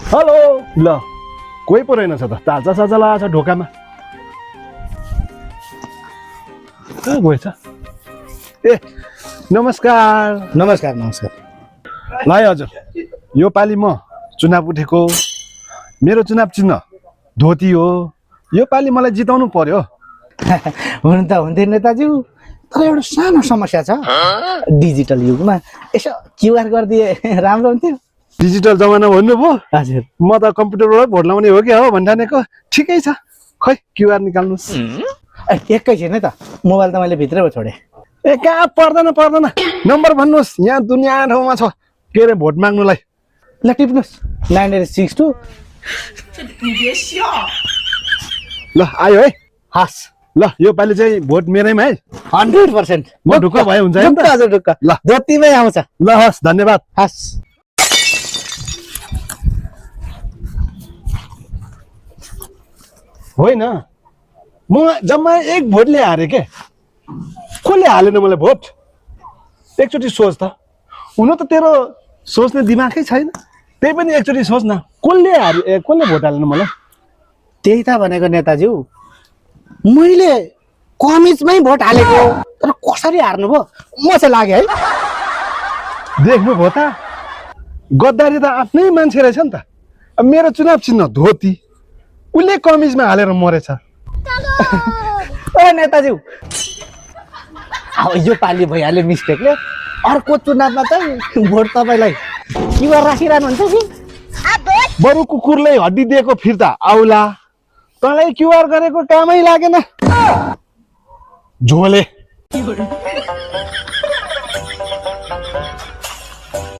hello ल कोही पो रहेनछ त ताजा साजा लाछ ढोकामा कहाँ गएछ ए नमस्कार नमस्कार नमस्कार ल है हजुर यो पालि म चुनाव उठेको मेरो चुनाव चिन्ह धोती हो यो पालि मलाई जिताउनु पर्यो हुन त हुन्थ्यो नेताज्यू तर एउटा सानो समस्या छ डिजिटल युगमा यसो क्युआर गरिदिए राम्रो हुन्थ्यो डिजिटल जमाना भन्नुभयो हजुर म त कम्प्युटरबाट भोट लाउने हो कि हो भन्ठानेको ठिकै छ खै क्युआर निकाल्नुस् एकैछिन है त मोबाइल त मैले भित्रैबाट छोडेँ ए कहाँ पर्दैन नम्बर भन्नुहोस् यहाँ दुनियाँ ठाउँमा छ के अरे भोट माग्नुलाई ल टिप्नुहोस् 9862 ल आयो है हास ल यो पालि चाहिँ भोट मेरैमा है 100% म ढुक्क भए हुन्छ नि त हजुर ढुक्क ल जतिमै आउँछ ल हस् धन्यवाद हस् होइन म जम्मा एक भोटले हारेँ के कसले हालेन मलाई भोट एकचोटि सोच त हुन त तेरो सोच्ने दिमागै छैन त्यही पनि एकचोटि सोच न कसले भोट हालेन मलाई त्यही त भनेको नेताज्यू मैले कमिजमै भोट हालेको तर कसरी हार्नुभयो म चाहिँ लाग्यो है देख्नु भयो त गद्दारी त आफ्नै मान्छे रहेछ नि त अब मेरो चुनाव चिन्ह धोती उसले कमिजमा हालेर मरेछ ओ नेताज्यू अब यो पालि भइहाल्यो मिस्टेकले अर्को चुनावमा चाहिँ भोट तपाईँलाई क्युआर राखिरहनुहुन्छ कि बरु कुकुरले हड्डी दिएको फिर्ता आउला तँलाई क्युआर गरेको कामै लागेन झोले